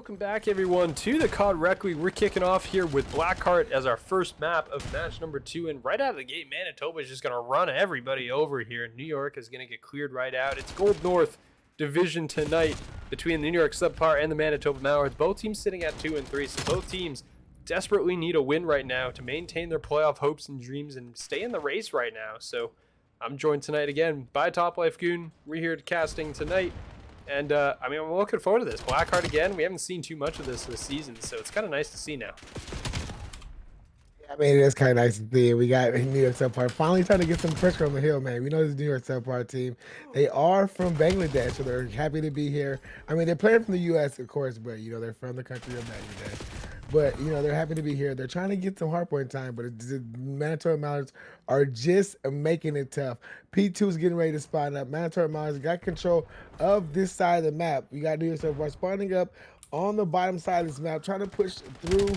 Welcome back, everyone, to the COD Rec League. We're kicking off here with Blackheart as our first map of match number 2. And right out of the gate, Manitoba is just going to run everybody over here. New York is going to get cleared right out. It's Gold North division tonight between the New York SubPar and the Manitoba Mallards. Both teams sitting at 2 and 3, so both teams desperately need a win right now to maintain their playoff hopes and dreams and stay in the race right now. So I'm joined tonight again by Top Life Goon. We're here casting tonight. And, I mean, I'm looking forward to this. Blackheart again. We haven't seen too much of this season, so it's kind of nice to see now. I mean, it is kind of nice to see. We got New York SubPar finally trying to get some pressure on the hill, man. We know this New York SubPar team. They are from Bangladesh, so they're happy to be here. I mean, they're playing from the U.S., of course, but, you know, they're from the country of Bangladesh. But, you know, they're happy to be here. They're trying to get some hardpoint time, but the Manitoba Mallards are just making it tough. P2 is getting ready to spawn up. Manitoba Mallards got control of this side of the map. We got New York SubPar spawning up on the bottom side of this map, trying to push through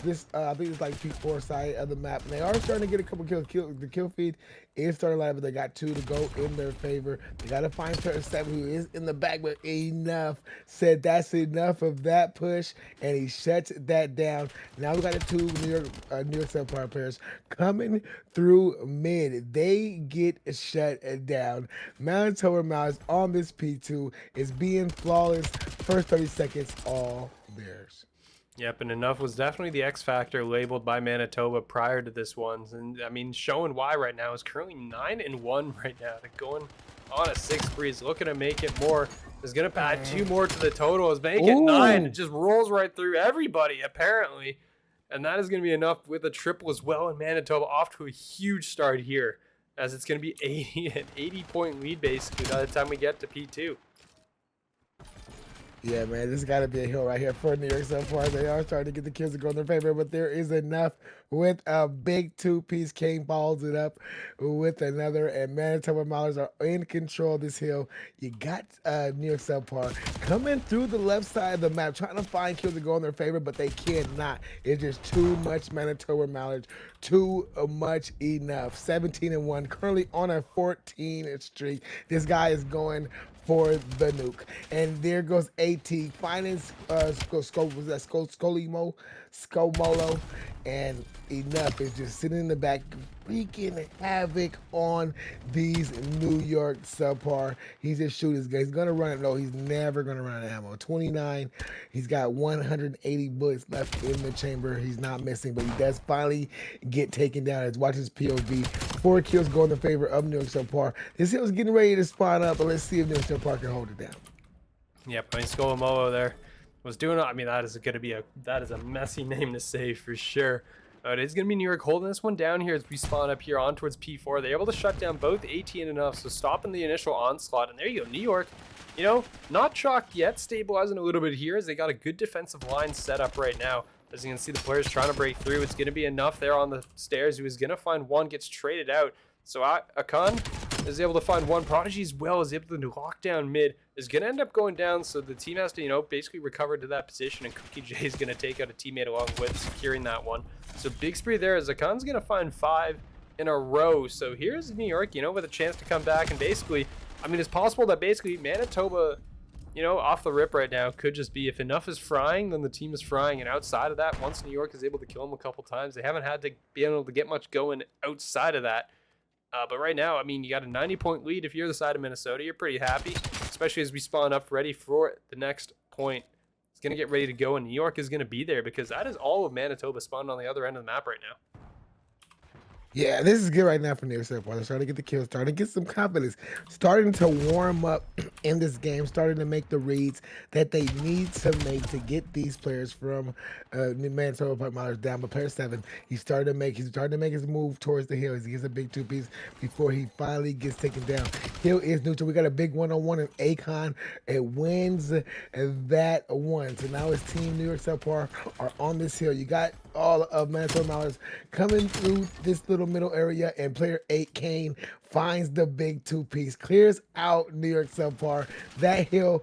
this, I think it's like P4 side of the map. And they are starting to get a couple kills. The kill feed is starting to line, but they got 2 to go in their favor. They got to find player 7 who is in the back, but enough. Said that's enough of that push, and he shuts that down. Now we got the 2 New York SubPar players coming through mid. They get shut down. Manitoba Mallards on this P2 is being flawless. First 30 seconds, all theirs. Yep, and enough was definitely the X factor labeled by Manitoba prior to this one. And I mean, showing why right now is currently 9-1 right now. They're going on a 6 breeze, looking to make it more. Is going to add 2 more to the total. Is make it 9. It just rolls right through everybody, apparently. And that is going to be enough with a triple as well. And Manitoba off to a huge start here, as it's going to be an 80-point lead basically by the time we get to P2. Yeah, man, this got to be a hill right here for New York SubPar. They are starting to get the kills to go in their favor, but there is enough with a big 2-piece. King balls it up with another, and Manitoba Mallards are in control of this hill. You got New York SubPar coming through the left side of the map, trying to find kills to go in their favor, but they cannot. It's just too much Manitoba Mallards, too much enough. 17-1, currently on a 14 streak. This guy is going for the nuke, and there goes AT finding Skomolo, and enough is just sitting in the back, wreaking havoc on these New York SubPar. He's just shooting his gun. He's gonna run it. No, he's never gonna run out of ammo. 29. He's got 180 bullets left in the chamber. He's not missing, but he does finally get taken down. Let's watch his POV. 4 kills go in the favor of New York SubPar. This hill's getting ready to spawn up, but let's see if New York SubPar can hold it down. Yep, I mean, Skolomolo there was doing it. I mean, that is a messy name to say for sure. But it's going to be New York holding this one down here as we spawn up here on towards P4. They're able to shut down both AT and enough, so stopping the initial onslaught. And there you go, New York, you know, not chalked yet, stabilizing a little bit here as they got a good defensive line set up right now. As you can see, the players trying to break through. It's going to be enough there on the stairs. He was going to find one, gets traded out. So Akan is able to find one. Prodigy as well is able to lock down mid. Is going to end up going down, so the team has to, you know, basically recover to that position, and Cookie J is going to take out a teammate along with securing that one. So big spree there as Akan's going to find 5 in a row. So here's New York, you know, with a chance to come back, and basically, I mean, it's possible that basically Manitoba, you know, off the rip right now could just be, if enough is frying, then the team is frying. And outside of that, once New York is able to kill them a couple times, they haven't had to be able to get much going outside of that. But right now, I mean, you got a 90-point lead. If you're the side of Minnesota, you're pretty happy, especially as we spawn up ready for the next point. It's going to get ready to go, and New York is going to be there because that is all of Manitoba spawned on the other end of the map right now. Yeah, this is good right now for New York SubPar. They're starting to get the kills, starting to get some confidence, starting to warm up in this game, starting to make the reads that they need to make to get these players from Manitoba Mallards down. But player 7, he's starting to make his move towards the hill. He gets a big 2-piece before he finally gets taken down. Hill is neutral. We got a big 1-on-1 and Akon. It wins that one. So now his team, New York SubPar, are on this hill. You got all of Manitoba Mallards coming through this little middle area, and player 8 Kane finds the big 2-piece, clears out New York SubPar. That hill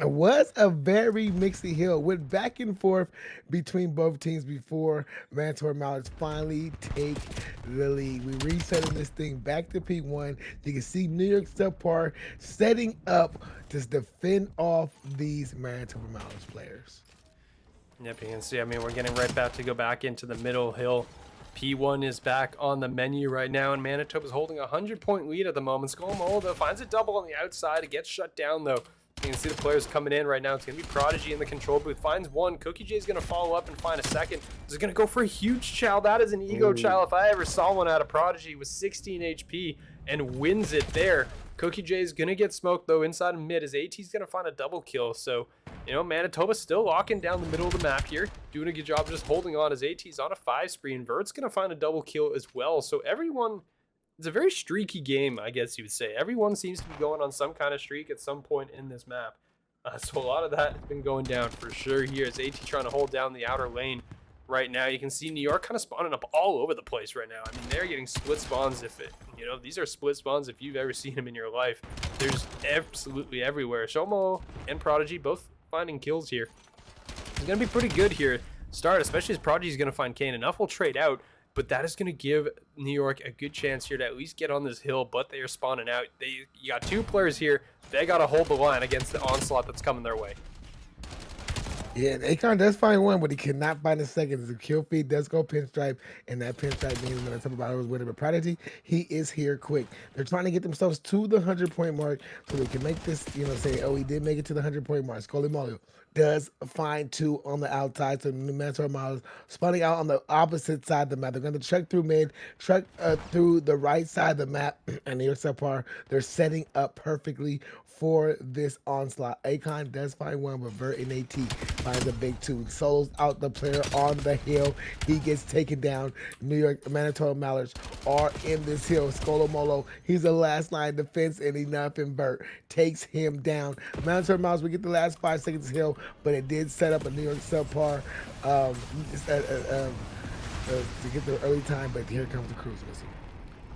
was a very mixy hill, went back and forth between both teams before Manitoba Mallards finally take the lead. We resetting this thing back to P1. You can see New York SubPar setting up to defend off these Manitoba Mallards players. Yep, you can see, I mean, we're getting right back to go back into the middle hill. P1 is back on the menu right now, and Manitoba's holding a 100-point lead at the moment. Skullmold, though, finds a double on the outside. It gets shut down, though. You can see the players coming in right now. It's going to be Prodigy in the control booth. Finds one. Cookie J is going to follow up and find a second. Is going to go for a huge chow. That is an ego chow if I ever saw one out of Prodigy with 16 HP and wins it there. Cookie J is going to get smoked, though, inside of mid. His AT's going to find a double kill. So, you know, Manitoba's still locking down the middle of the map here. Doing a good job just holding on. His AT's on a 5 spree. And Vert's going to find a double kill as well. So everyone... It's a very streaky game, I guess you would say. Everyone seems to be going on some kind of streak at some point in this map. So a lot of that has been going down for sure here. As AT trying to hold down the outer lane right now. You can see New York kind of spawning up all over the place right now. I mean, they're getting split spawns if it, you know, these are split spawns if you've ever seen them in your life. There's absolutely everywhere. Shomo and Prodigy both finding kills here. It's going to be pretty good here. Start, especially as Prodigy's going to find Kane. Enough will trade out. But that is going to give New York a good chance here to at least get on this hill, but they are spawning out. You got 2 players here. They got to hold the line against the onslaught that's coming their way. Yeah, Akon does find one, but he cannot find a second. The kill feed does go pinstripe, and that pinstripe means when I talk about it was winning. But Prodigy, he is here quick. They're trying to get themselves to the 100-point mark so they can make this, you know, say, oh, he did make it to the 100-point mark. Scully Molly does find 2 on the outside, so the Manitoba Mallards spawning out on the opposite side of the map. They're going to truck through mid, truck through the right side of the map, and York SubPar, they're setting up perfectly for this onslaught. Akon does find one, but Vert and AT finds a big 2. Solos out the player on the hill. He gets taken down. New York Manitoba Mallards are in this hill. Skolomolo, he's the last line defense, and enough, and Vert takes him down. Manitoba Mallards, we get the last 5 seconds hill, but it did set up a New York SubPar to get the early time, but here comes the cruise missile.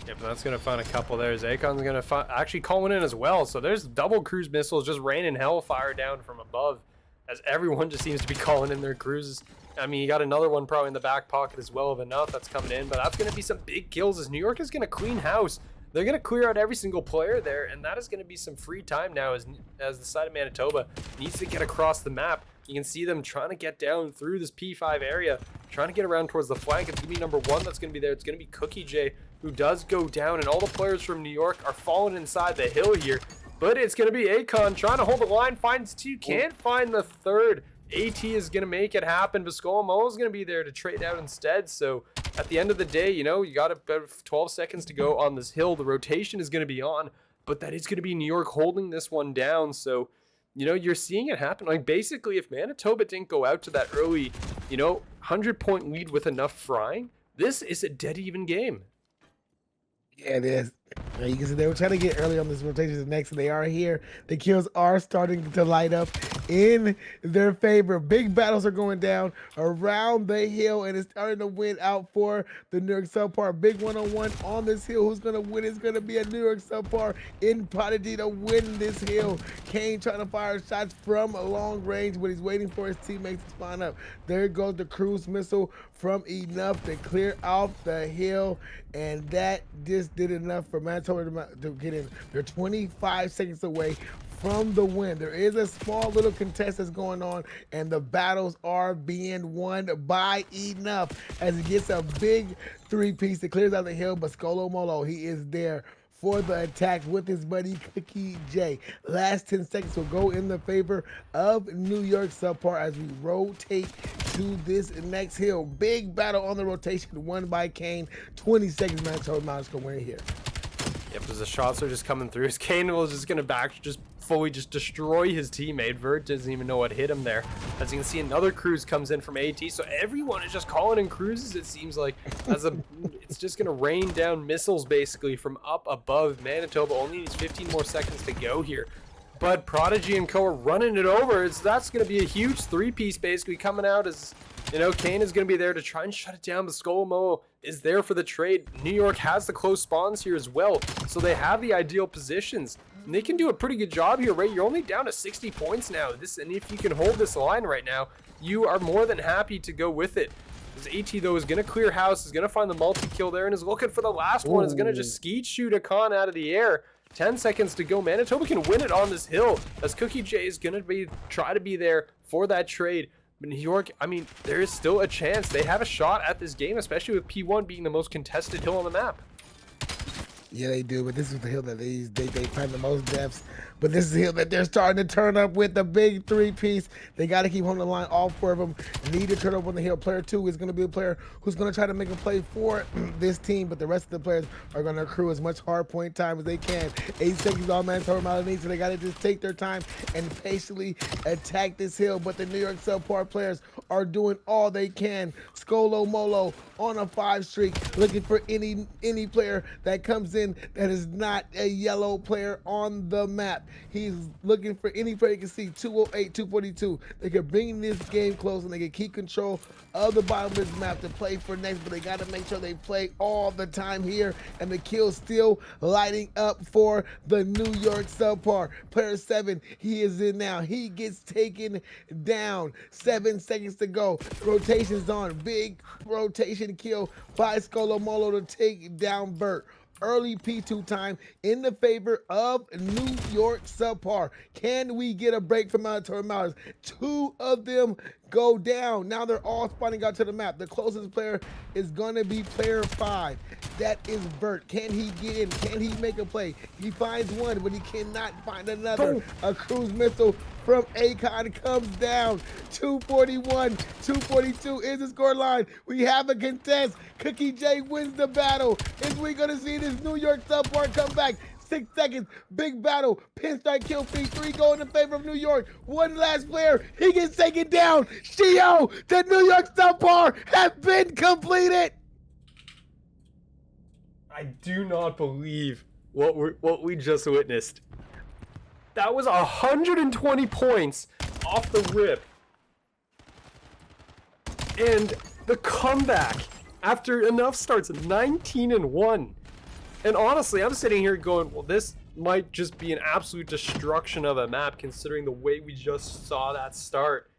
Yep, that's going to find a couple there. Akon's going to actually call one in as well. So there's double cruise missiles just raining hellfire down from above as everyone just seems to be calling in their cruises. I mean, you got another one probably in the back pocket as well of enough that's coming in, but that's going to be some big kills as New York is going to clean house. They're going to clear out every single player there, and that is going to be some free time now as the side of Manitoba needs to get across the map. You can see them trying to get down through this P5 area, trying to get around towards the flank. It's going to be number 1 that's going to be there. It's going to be Cookie J, who does go down, and all the players from New York are falling inside the hill here. But it's going to be Akon trying to hold the line, finds 2, can't find the 3rd. AT is going to make it happen, but Skolomo is going to be there to trade out instead. So at the end of the day, you know, you got about 12 seconds to go on this hill. The rotation is going to be on, but that is going to be New York holding this one down. So, you know, you're seeing it happen. Like, basically, if Manitoba didn't go out to that early, you know, 100-point lead with enough frying, this is a dead even game. Yeah, it is. You can see they were trying to get early on this rotation next, and they are here. The kills are starting to light up in their favor. Big battles are going down around the hill, and it's starting to win out for the New York SubPar. Big one-on-one on this hill. Who's going to win? It's going to be a New York SubPar in Prodigy to win this hill. Kane trying to fire shots from a long range, but he's waiting for his teammates to spawn up. There goes the cruise missile from enough to clear off the hill, and that just did enough for Manitoba to get in. They're 25 seconds away from the win. There is a small little contest that's going on, and the battles are being won by enough as he gets a big 3-piece that clears out the hill, but Skolo Molo, he is there for the attack with his buddy Cookie J. Last 10 seconds will go in the favor of New York SubPar as we rotate to this next hill. Big battle on the rotation, won by Kane. 20 seconds, Manitoba Mallards can win here. Yep, as the shots are just coming through, his Kane was just going to fully destroy his teammate. Vert doesn't even know what hit him there. As you can see, another cruise comes in from AT, so everyone is just calling in cruises, it seems like. It's just going to rain down missiles, basically, from up above. Manitoba only needs 15 more seconds to go here. But Prodigy and Co are running it over. That's going to be a huge 3-piece, basically, coming out as... You know, Kane is going to be there to try and shut it down, but Skolomo is there for the trade. New York has the close spawns here as well, so they have the ideal positions. And they can do a pretty good job here, right? You're only down to 60 points now. And if you can hold this line right now, you are more than happy to go with it. This AT, though, is going to clear house, is going to find the multi-kill there, and is looking for the last one. Is going to just skeet shoot a con out of the air. 10 seconds to go. Manitoba can win it on this hill, as Cookie J is going to try to be there for that trade. But New York, I mean, there is still a chance. They have a shot at this game, especially with P1 being the most contested hill on the map. Yeah, they do, but this is the hill that they find the most deaths. But this is the hill that they're starting to turn up with the big 3-piece. They got to keep on the line. All 4 of them need to turn up on the hill. Player 2 is going to be a player who's going to try to make a play for this team, but the rest of the players are going to accrue as much hard point time as they can. 8 seconds all Manitoba Mallards need, so they got to just take their time and patiently attack this hill. But the New York SubPar players are doing all they can. Skolo Molo on a 5 streak, looking for any player that comes in that is not a yellow player on the map. He's looking for any player you can see. 208, 242. They can bring this game close and they can keep control of the bottom of this map to play for next, but they got to make sure they play all the time here. And the kill still lighting up for the New York SubPar. Player 7, he is in now. He gets taken down. 7 seconds to go. Rotation's on. Big rotation kill by Skolo Molo to take down Bert. Early P2 time in the favor of New York SubPar. Can we get a break from Manitoba Mallards? 2 of them go down. Now they're all spawning out to the map. The closest player is going to be player 5. That is Bert. Can he get in? Can he make a play? He finds one, but he cannot find another. A cruise missile from Akon comes down. 241, 242 is the score line. We have a contest. Cookie J wins the battle. Is we gonna see this New York SubPar come back? 6 seconds, big battle, pinstripe kill feed, 3 go in the favor of New York. One last player, he gets taken down. Shio, the New York SubPar have been completed. I do not believe what we just witnessed. That was 120 points off the rip. And the comeback after enough starts, 19-1. And honestly, I'm sitting here going, well, this might just be an absolute destruction of a map considering the way we just saw that start.